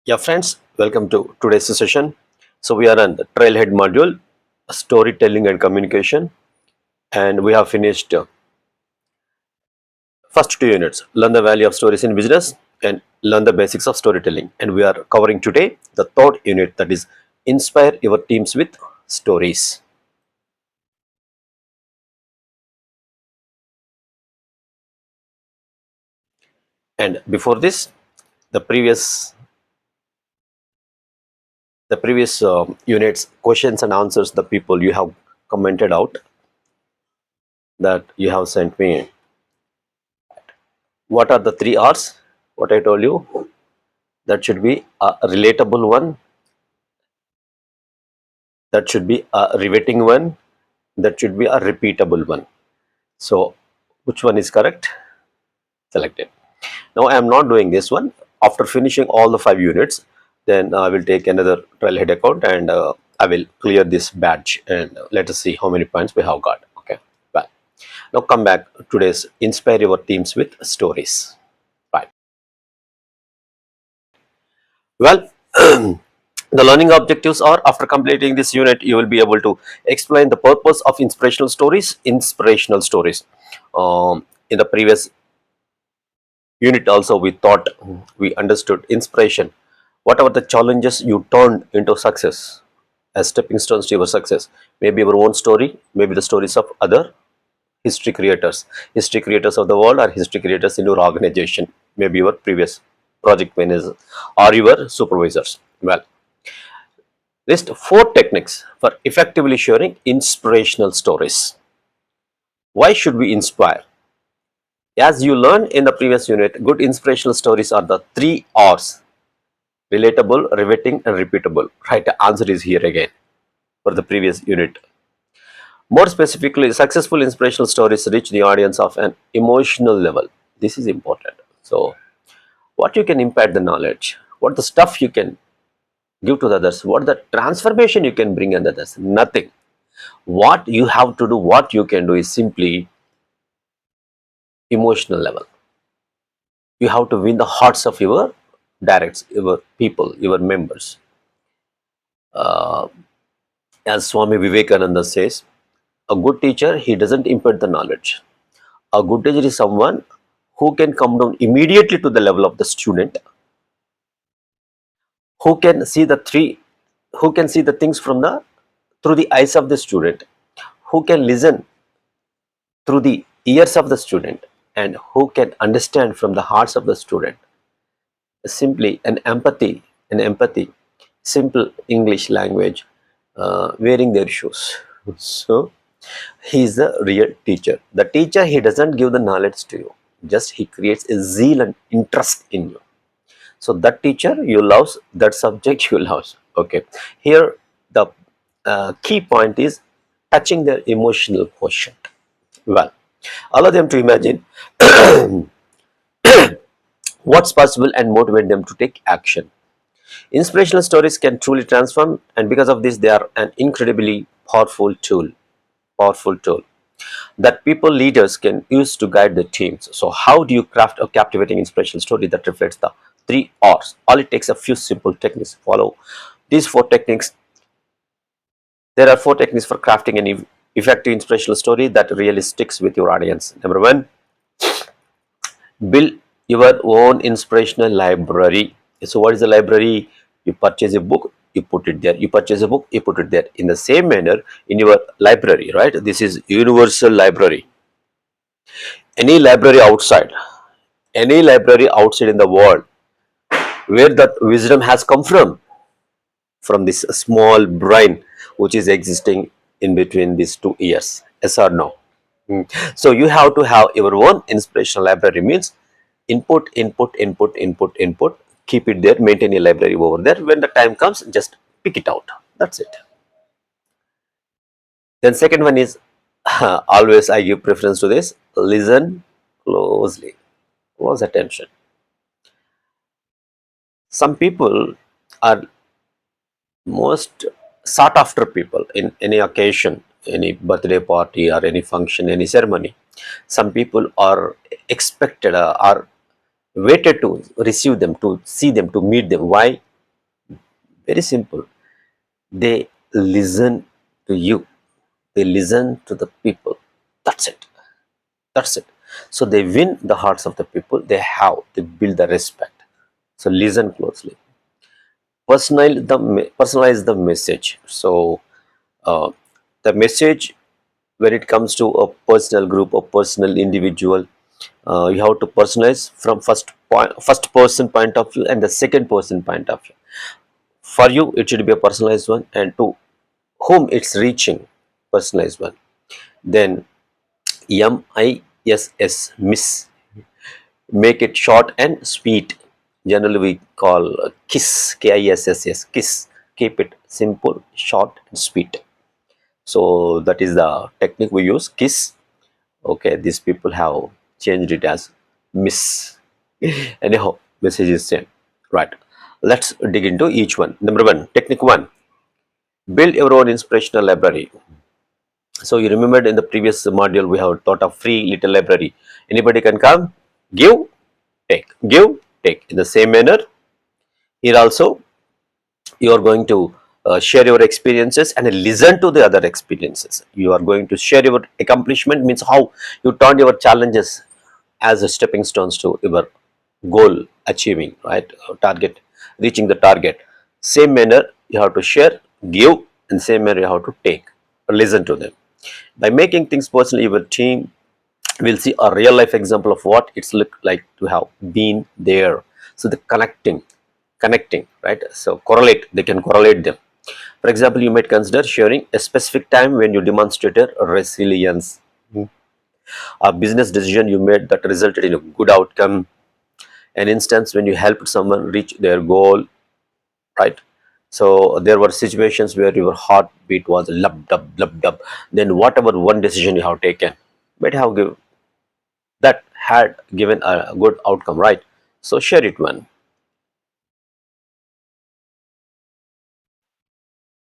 Yeah, friends, welcome to today's session. So we are on the Trailhead module, storytelling and communication, and we have finished first two units: learn the value of stories in business and learn the basics of storytelling. And we are covering today the third unit, that is inspire your teams with stories. And before this, the previous units questions and answers, the people you have commented out that you have sent me. What are the three R's? What I told you, that should be a relatable one, that should be a riveting one, that should be a repeatable one. So which one is correct? Select it. Now I am not doing this one. After finishing all the 5 units, then I will take another trailhead account and I will clear this badge, and let us see how many points we have got. Okay, well, now come back to today's inspire your teams with stories. Right. Well, the learning objectives are, after completing this unit, you will be able to explain the purpose of inspirational stories. In the previous unit also, we thought we understood inspiration. Whatever the challenges you turned into success as stepping stones to your success, maybe your own story, maybe the stories of other history creators of the world, or history creators in your organization, maybe your previous project manager or your supervisors. Well, list 4 techniques for effectively sharing inspirational stories. Why should we inspire? As you learned in the previous unit, good inspirational stories are the 3 R's: relatable, riveting, and repeatable. Right, the answer is here again for the previous unit. More specifically, successful inspirational stories reach the audience of an emotional level. This is important. So, what you can impact the knowledge, what the stuff you can give to the others, what the transformation you can bring in the others? Nothing. What you have to do, what you can do is simply emotional level. You have to win the hearts of your directs, your people, your members. Uh, as Swami Vivekananda says, a good teacher, he doesn't impart the knowledge. A good teacher is someone who can come down immediately to the level of the student, who can see the three, who can see the things from the through the eyes of the student, who can listen through the ears of the student, and who can understand from the hearts of the student. Simply an empathy, simple English language, wearing their shoes. So he is the real teacher. The teacher, he doesn't give the knowledge to you, just he creates a zeal and interest in you. So that teacher you love, that subject you love. Okay, here the key point is touching their emotional quotient. Well, allow them to imagine what's possible and motivate them to take action. Inspirational stories can truly transform, and because of this, they are an incredibly powerful tool that people leaders can use to guide their teams. So, how do you craft a captivating inspirational story that reflects the 3 R's? All it takes a few simple techniques. Follow these 4 techniques. There are 4 techniques for crafting an effective inspirational story that really sticks with your audience. Number one, build your own inspirational library. So what is the library? You purchase a book, you put it there. You purchase a book, you put it there. In the same manner, in your library, right? This is universal library. Any library outside, any library outside in the world, where that wisdom has come from this small brain which is existing in between these 2 ears. Yes or no? So you have to have your own inspirational library. Means input. Keep it there. Maintain a library over there. When the time comes, just pick it out. That's it. Then second one is, always I give preference to this. Listen closely. Close attention. Some people are most sought after people in any occasion, any birthday party or any function, any ceremony. Some people are expected, are waited to receive them, to see them, to meet them. Why? Very simple. They listen to you. They listen to the people. That's it. That's it. So they win the hearts of the people. They build the respect. So listen closely. Personalize the message. So uh, the message, when it comes to a personal group or personal individual, you have to personalize from first person point of view and the second person point of view. For you it should be a personalized one, and to whom it's reaching, personalized one. Then miss, make it short and sweet. Generally we call kiss, kiss, kiss. Keep it simple, short and sweet. So that is the technique we use, kiss. Okay, these people have changed it as miss. Anyhow, message is same. Right, let's dig into each one. Number one, technique one, build your own inspirational library. So you remembered in the previous module we have thought of free little library. Anybody can come, give, take, give, take. In the same manner, here also you are going to share your experiences and listen to the other experiences. You are going to share your accomplishment, means how you turned your challenges as a stepping stones to your goal achieving, right? Target, reaching the target. Same manner you have to share, give, and same manner you have to take, listen to them. By making things personal, your team will see a real life example of what it's look like to have been there. So the connecting, right? So correlate, they can correlate them. For example, you might consider sharing a specific time when you demonstrated resilience, a business decision you made that resulted in a good outcome, an instance when you helped someone reach their goal, right? So there were situations where your heartbeat was lub dub lub dub. Then whatever one decision you have taken might have that had given a good outcome, right? So share it one.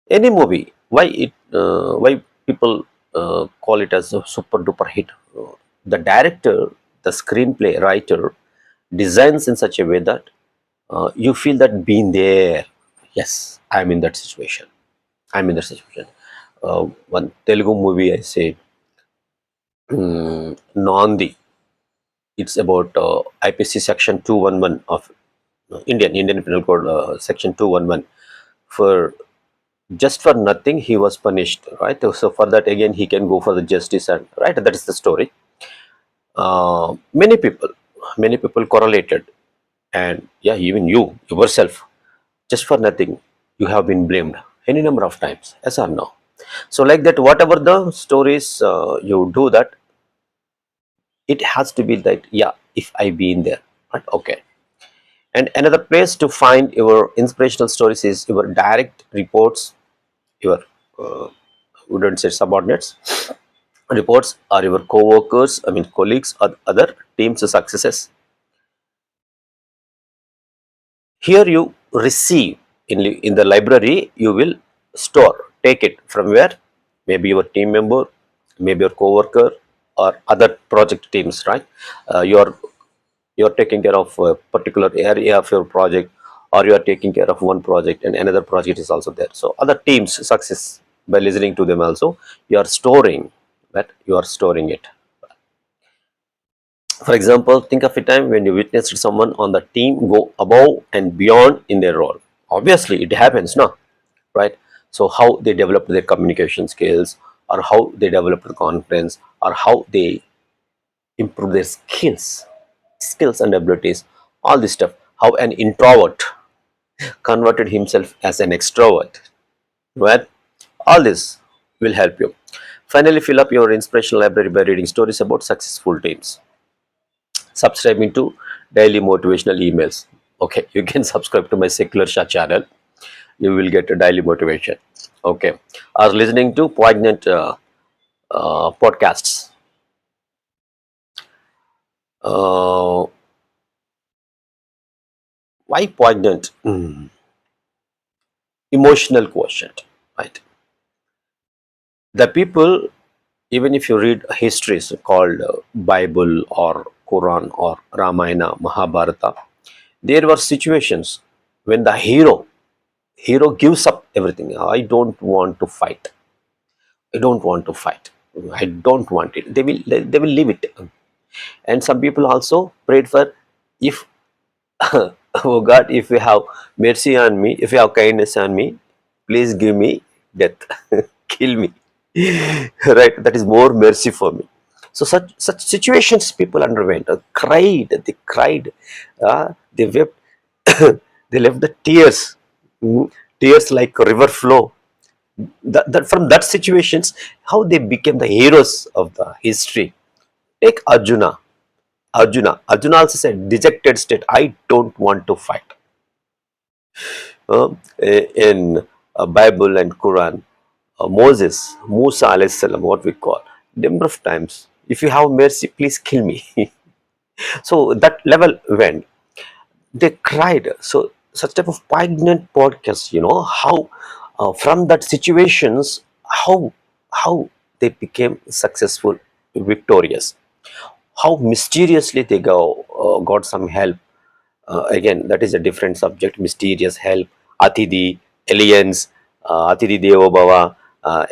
Any movie, why people call it as a super duper hit? The director, the screenplay writer designs in such a way that you feel that being there. Yes, I'm in that situation. I'm in that situation. One Telugu movie I say, Nandi. It's about IPC section 211 of Indian Penal Code, section 211. For just for nothing he was punished, right? So for that again he can go for the justice, and right, that is the story. Many people correlated, and yeah, even you yourself, just for nothing you have been blamed any number of times, yes or no? So like that, whatever the stories you do that, it has to be that, yeah, if I be in there, right? Okay. And another place to find your inspirational stories is your direct reports, your uh, wouldn't say subordinates, reports, or your co-workers, I mean colleagues, or other teams successes. Here you receive in the library, you will store, take it from where? Maybe your team member, maybe your co-worker, or other project teams, right? You're taking care of a particular area of your project, or you are taking care of one project and another project is also there, so other teams success, by listening to them also, you are storing that, you are storing it. For example, think of a time when you witnessed someone on the team go above and beyond in their role. Obviously it happens, no? Right? So how they developed their communication skills, or how they developed the confidence, or how they improve their skills and abilities, all this stuff, how an introvert converted himself as an extrovert. Well, all this will help you. Finally, fill up your inspirational library by reading stories about successful teams, subscribing to daily motivational emails. Okay, you can subscribe to my secular Shah channel, you will get a daily motivation. Okay, or listening to poignant podcasts. uh, why poignant? Emotional quotient, right? The people, even if you read histories called Bible or Quran or Ramayana, Mahabharata, there were situations when the Hero gives up everything. I don't want to fight. I don't want to fight. I don't want it. They will leave it. And some people also prayed for, if oh God, if you have mercy on me, if you have kindness on me, please give me death, kill me. Right? That is more mercy for me. So such situations people underwent, they cried, they wept, they left the tears, mm, tears like a river flow. That from that situations, how they became the heroes of the history. Take Arjuna. Arjuna also said, dejected state, I don't want to fight. In Bible and Quran, Musa alayhi salam, what we call, number of times, if you have mercy, please kill me. So that level went. They cried. So such type of poignant podcast, how from that situations, how they became successful, victorious, how mysteriously they got some help. Again, that is a different subject. Mysterious help, Atidi, aliens, Atidi Devo Bhava,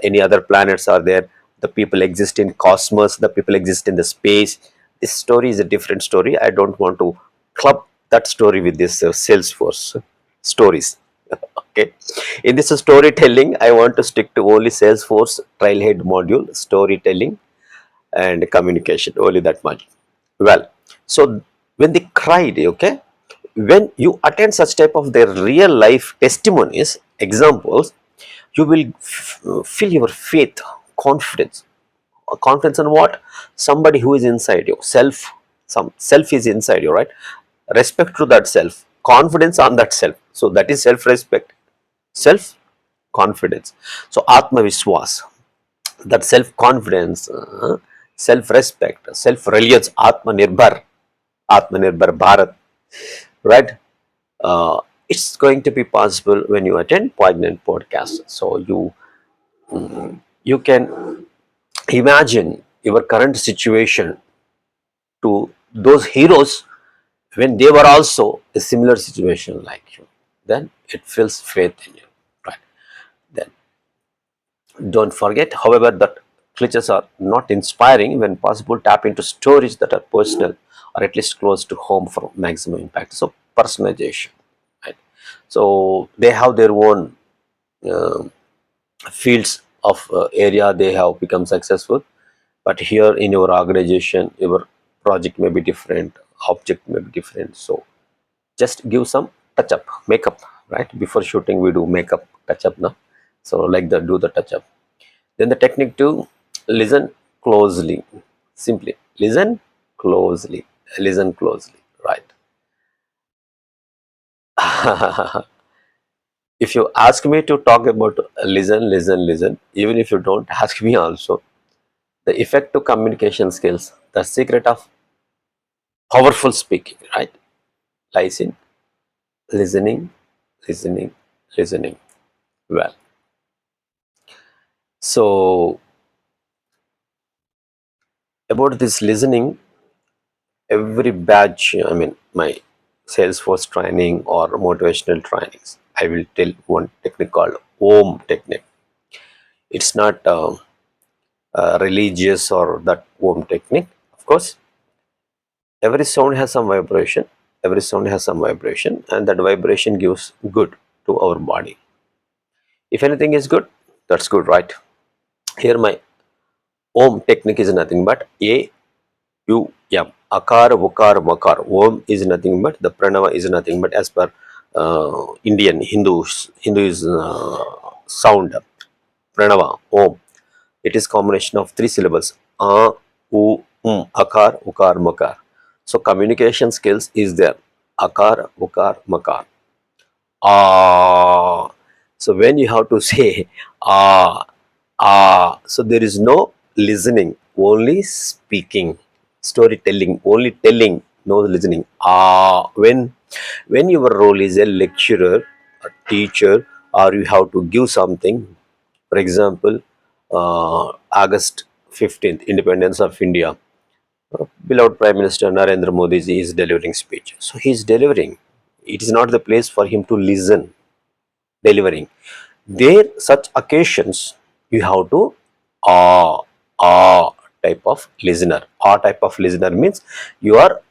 any other planets are there. The people exist in cosmos, the people exist in the space. This story is a different story. I don't want to club that story with this Salesforce stories. Okay. In this storytelling, I want to stick to only Salesforce TrailHead module, storytelling and communication, only that much. Well, so when they cried, okay, when you attend such type of their real life testimonies, examples, you will feel your faith, confidence. Confidence on what? Somebody who is inside you, self, some self is inside you, right? Respect to that self, confidence on that self. So that is self respect, self confidence. So Atma Viswas, that self confidence, self respect, self reliance, Atma Nirbhar Bharat, right? It's going to be possible when you attend poignant podcasts. So you can imagine your current situation to those heroes when they were also a similar situation like you. Then it fills faith in you, right? Then don't forget, however, that glitches are not inspiring. When possible, tap into stories that are personal or at least close to home for maximum impact. So personalization, right? So they have their own uh, fields of area they have become successful, but here in your organization, your project may be different, object may be different. So just give some touch up, makeup, right? Before shooting we do makeup, touch up now. So like that, do the touch up. Then the technique to listen closely. Simply listen closely, listen closely, right? If you ask me to talk about listen, even if you don't ask me also, the effective communication skills, the secret of powerful speaking, right, lies in listening, listening, listening. Well, so about this listening, every batch, I mean, my Salesforce training or motivational trainings, I will tell one technique called Om technique. It's not religious or that Om technique. Of course, every sound has some vibration. Every sound has some vibration, and that vibration gives good to our body. If anything is good, that's good, right? Here, my Om technique is nothing but A-U-M. Akar, Vukar, Makar. Om is nothing but, the pranava is nothing but, as per Hindu's sound, pranava, Om. It is combination of three syllables. A, U, Akar, Ukar, Makar. So communication skills is there. Akar, Ukar, Makar. Ah. So when you have to say ah, so there is no listening, only speaking, storytelling, only telling, no listening. When your role is a lecturer, a teacher, or you have to give something, for example, August 15th, Independence of India. Beloved Prime Minister Narendra Modi is delivering speech. So he is delivering. It is not the place for him to listen. delivering. There, such occasions, you have to ah ah type of listener. Ah type of listener means you are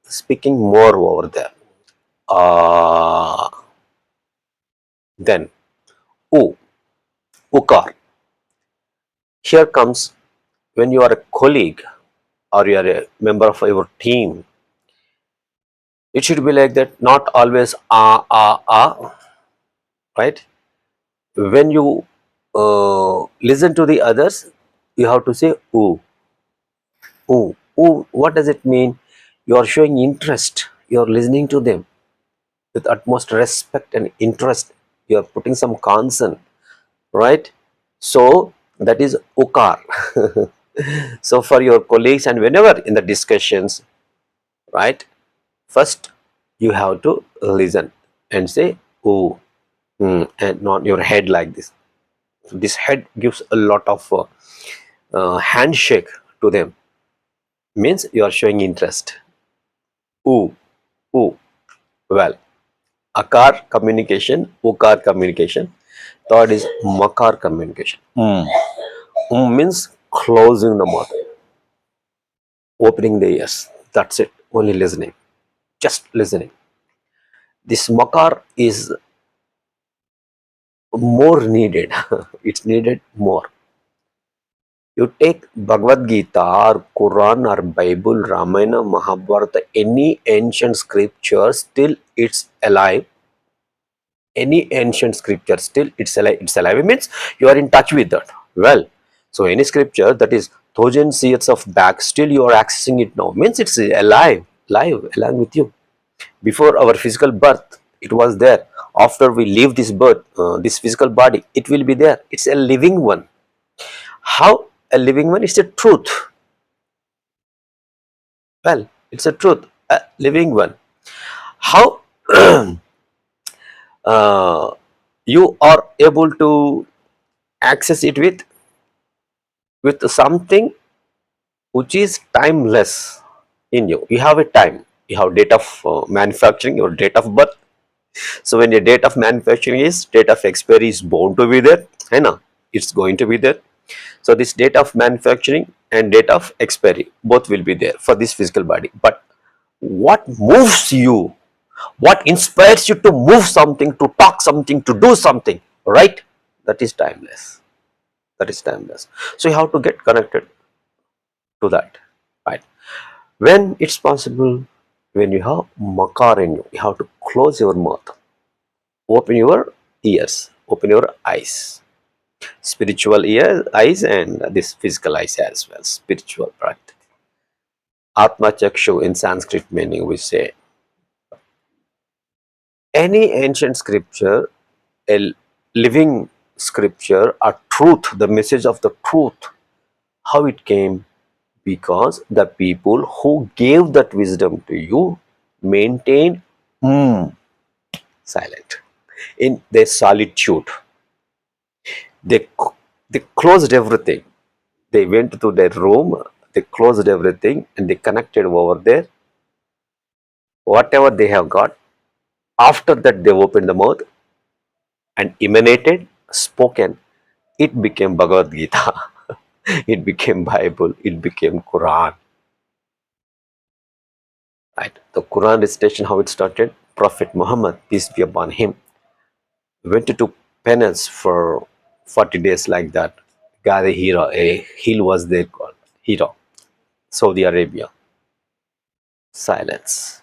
speaking more over there. Ah, then oo, ukar. Here comes when you are a colleague or you are a member of your team. It should be like that, not always right? When you listen to the others, you have to say ooh, ooh, ooh. What does it mean? You are showing interest. You are listening to them with utmost respect and interest. You are putting some concern, right? So that is ukar. So for your colleagues and whenever in the discussions, right? First, you have to listen and say ooh, and not your head like this. This head gives a lot of handshake to them, means you are showing interest. Ooh, ooh. Well, akar communication, ukar communication. Third is makar communication. Means closing the mouth, opening the ears. That's it. Only listening, just listening. This makar is more needed. It's needed more. You take Bhagavad Gita or Quran or Bible, Ramayana, Mahabharata, any ancient scripture, still it's alive. Any ancient scripture, still it's alive. It's alive. It means you are in touch with that. Well, so any scripture that is thousands years of back, still you are accessing it now. Means it's alive, live, along with you. Before our physical birth, it was there. After we leave this birth, this physical body, it will be there. It's a living one. How a living one? It's a truth. Well, it's a truth, a living one. How uh, you are able to access it with something which is timeless in you. You have a time. You have date of manufacturing, your date of birth. So when your date of manufacturing is, date of expiry is bound to be there. I know it's going to be there. So this date of manufacturing and date of expiry both will be there for this physical body. But what moves you, what inspires you to move something, to talk something, to do something, right? That is timeless. That is timeless. So you have to get connected to that, right? When it's possible, when you have makar in you, you have to close your mouth, open your ears, open your eyes, spiritual ears, eyes, and this physical eyes as well, spiritual, right? Atma chakshu in Sanskrit meaning we say any ancient scripture, a living scripture, a truth, the message of the truth, how it came, because the people who gave that wisdom to you maintained silent in their solitude. They closed everything. They went to their room, they closed everything, and they connected over there. Whatever they have got, after that they opened the mouth and emanated, spoken. It became Bhagavad Gita. It became Bible. It became Quran. Right? The Quran recitation, how it started. Prophet Muhammad, peace be upon him, went to penance for 40 days like that. Gadi Hira, a hill was there called Hira, Saudi Arabia. Silence.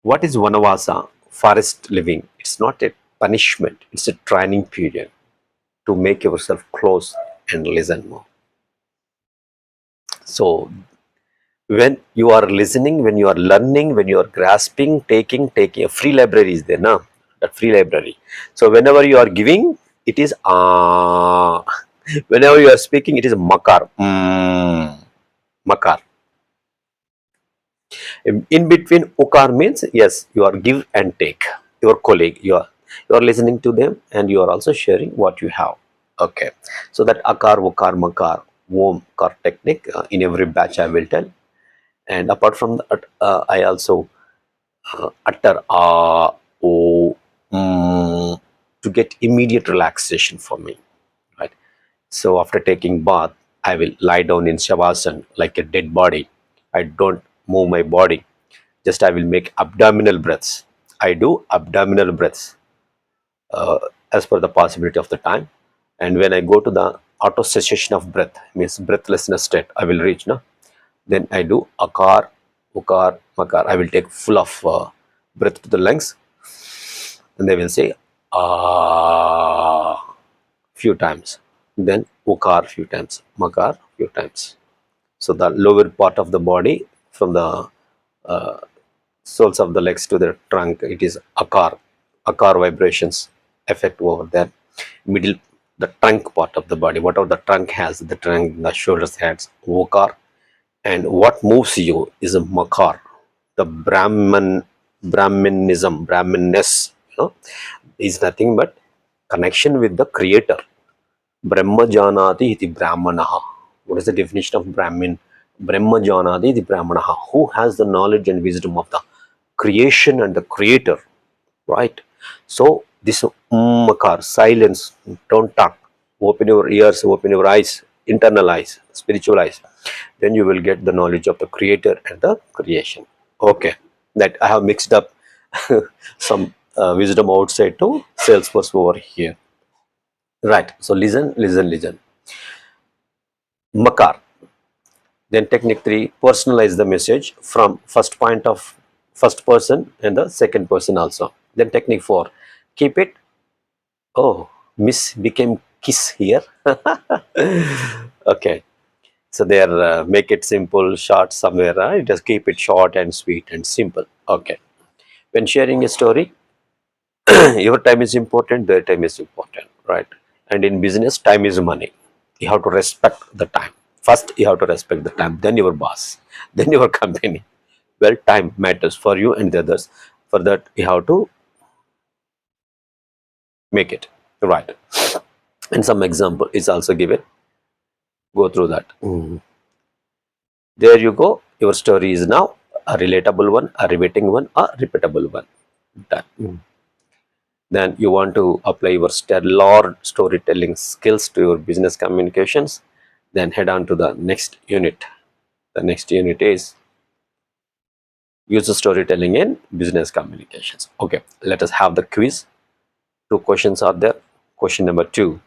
What is Vanavasa? Forest living. It's not a punishment. It's a training period to make yourself close and listen more. So when you are listening, when you are learning, when you are grasping, taking a free library is there now, that free library. So whenever you are giving, it is whenever you are speaking, it is makar, makar. In between, ukar means yes, you are give and take. Your colleague, you are listening to them and you are also sharing what you have. Okay, so that akar, ukar, makar, wom kar technique, in every batch I will tell. And apart from that, I also utter oh, mm, to get immediate relaxation for me, right? So after taking bath, I will lie down in shavasana like a dead body. I don't move my body. Just I will make abdominal breaths. I do abdominal breaths uh, as per the possibility of the time. And when I go to the auto cessation of breath, means breathlessness state, I will reach. No? Then I do akar, ukar, makar. I will take full of breath to the lungs, and they will say ah few times. Then ukar few times, makar few times. So the lower part of the body from the soles of the legs to the trunk, it is akar vibrations effect over there. Middle, the trunk part of the body, whatever the trunk has, the trunk, the shoulders, heads, okar. And what moves you is a makar, the brahmanism, is nothing but connection with the creator. Brahma janati iti brahmanaha. What is the definition of Brahmin? Brahma janati iti brahmanaha. Who has the knowledge and wisdom of the creation and the creator, right? So this makar, silence, don't talk, open your ears, open your eyes, internalize, spiritualize, then you will get the knowledge of the creator and the creation. Okay, that I have mixed up some wisdom outside to Salesforce over here, right? So listen. Makar. Then technique 3, personalize the message from first point of first person and the second person also. Then technique 4, keep it. Oh, miss became kiss here. Okay, so there, make it simple, short somewhere, right? Just keep it short and sweet and simple. Okay, when sharing a story, your time is important, their time is important, right? And in business, time is money. You have to respect the time. First you have to respect the time, then your boss, then your company. Well, time matters for you and the others. For that you have to make it right. And some example is also given, go through that. There you go, your story is now a relatable one, a riveting one, a repeatable one. Done. Then you want to apply your stellar storytelling skills to your business communications, then head on to the next unit. The next unit is user storytelling in business communications. Okay, let us have the quiz. Two questions are there. Question number 2,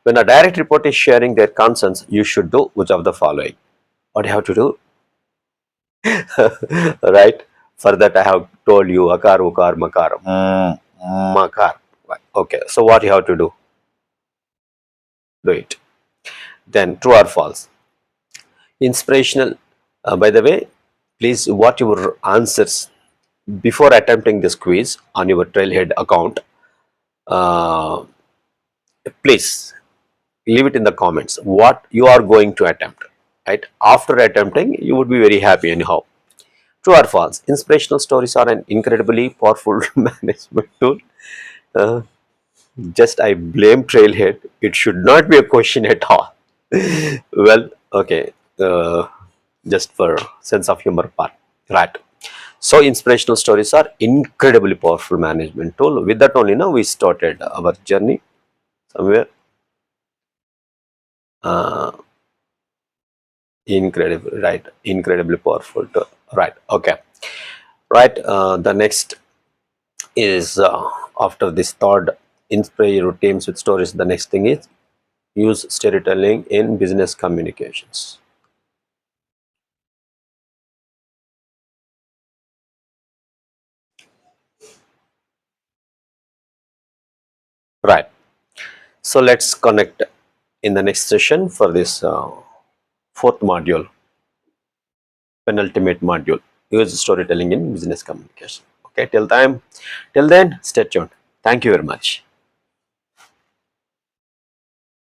when a direct report is sharing their concerns, you should do which of the following? What you have to do? Right, for that I have told you akar, ukar, makar, makar. Okay, so what you have to do it. Then true or false? Inspirational. By the way, please what your answers before attempting this quiz on your Trailhead account. Uh, Please leave it in the comments what you are going to attempt. Right after attempting, you would be very happy anyhow. True or false? Inspirational stories are an incredibly powerful management tool. Uh, just I blame Trailhead. It should not be a question at all. Well, okay. Just for sense of humor part, right? So inspirational stories are incredibly powerful management tool. With that only, now we started our journey somewhere. Uh, Incredible, right? Incredibly powerful tool, right? Okay, right. The next is after this third inspire your teams with stories. The next thing is use storytelling in business communications. Right. So let's connect in the next session for this fourth module, penultimate module, use storytelling in business communication. Okay, till then, stay tuned. Thank you very much.